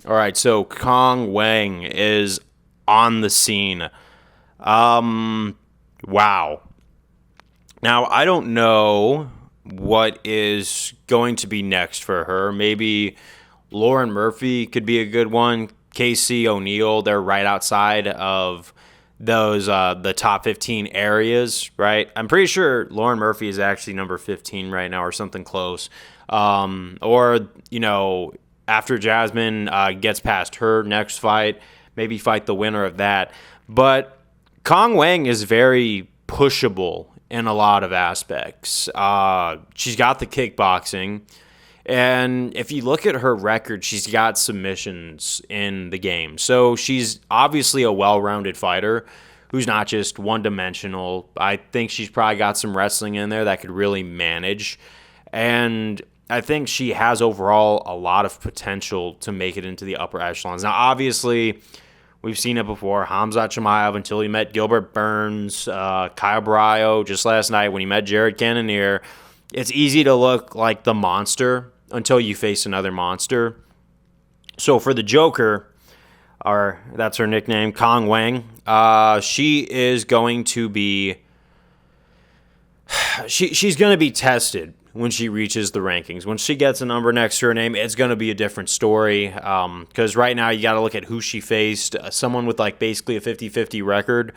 All right, so Cong Wang is on the scene. Wow. Now, I don't know what is going to be next for her. Maybe Lauren Murphy could be a good one. Casey O'Neill, they're right outside of those the top 15 areas, right? I'm pretty sure Lauren Murphy is actually number 15 right now or something close. Or after Jasmine gets past her next fight, maybe fight the winner of that. But Kong Wang is very pushable in a lot of aspects. She's got the kickboxing. And if you look at her record, she's got submissions in the game. So she's obviously a well-rounded fighter who's not just one-dimensional. I think she's probably got some wrestling in there that could really manage. And I think she has overall a lot of potential to make it into the upper echelons. Now, obviously, we've seen it before. Hamzat Chimaev until he met Gilbert Burns, Kyle Brayo just last night when he met Jared Cannonier. It's easy to look like the monster until you face another monster. So for the Joker, or that's her nickname, Kong Wang, she is going to be she's going to be tested when she reaches the rankings. When she gets a number next to her name, it's going to be a different story. Because right now you got to look at who she faced. Someone with like basically a 50-50 record.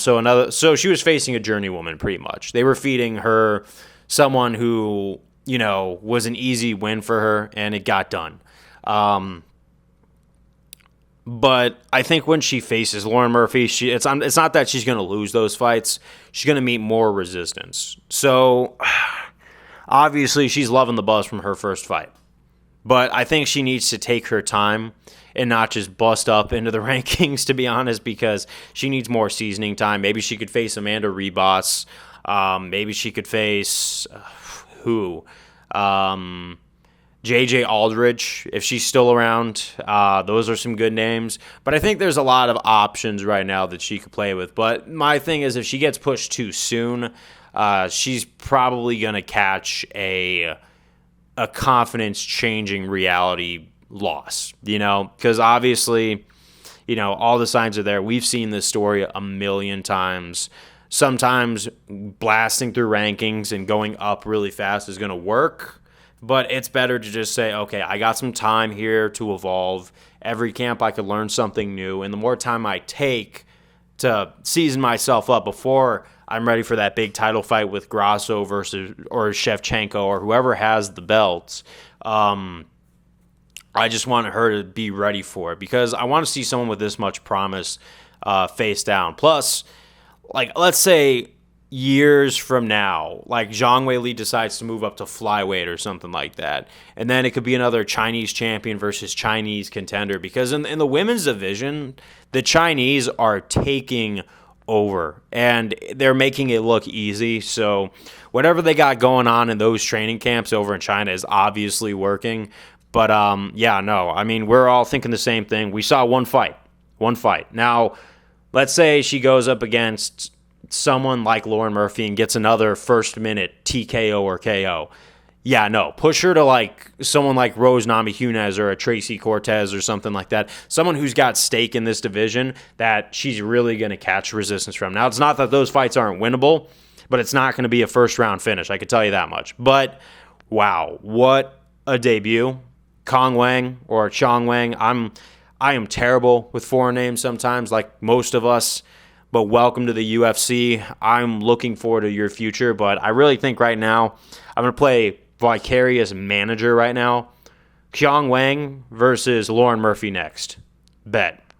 So she was facing a journeywoman pretty much. They were feeding her someone who, was an easy win for her, and it got done. But I think when she faces Lauren Murphy, it's not that she's going to lose those fights. She's going to meet more resistance. So obviously she's loving the buzz from her first fight. But I think she needs to take her time and not just bust up into the rankings, to be honest, because she needs more seasoning time. Maybe she could face Amanda Ribas. Maybe she could face who? JJ Aldrich, if she's still around. Those are some good names. But I think there's a lot of options right now that she could play with. But my thing is, if she gets pushed too soon, she's probably going to catch a confidence-changing reality loss, because obviously, all the signs are there. We've seen this story a million times. Sometimes blasting through rankings and going up really fast is going to work, but it's better to just say, okay, I got some time here to evolve. Every camp I could learn something new, and the more time I take to season myself up before I'm ready for that big title fight with Grasso versus or Shevchenko or whoever has the belts, I just want her to be ready for it because I want to see someone with this much promise face down. Plus, let's say years from now, like Zhang Weili decides to move up to flyweight or something like that, and then it could be another Chinese champion versus Chinese contender because in the women's division, the Chinese are taking over and they're making it look easy. So whatever they got going on in those training camps over in China is obviously working. But we're all thinking the same thing. We saw one fight. Now, let's say she goes up against someone like Lauren Murphy and gets another first-minute TKO or KO. Yeah, no. Push her to someone like Rose Namajunas or a Tracy Cortez or something like that. Someone who's got stake in this division that she's really going to catch resistance from. Now, it's not that those fights aren't winnable, but it's not going to be a first-round finish. I can tell you that much. But, wow, what a debut. Kong Wang or Chong Wang. I am terrible with foreign names sometimes, like most of us, but welcome to the UFC. I'm looking forward to your future, but I really think right now I'm going to play vicarious manager right now. Qiang Wang versus Lauren Murphy next. Bet.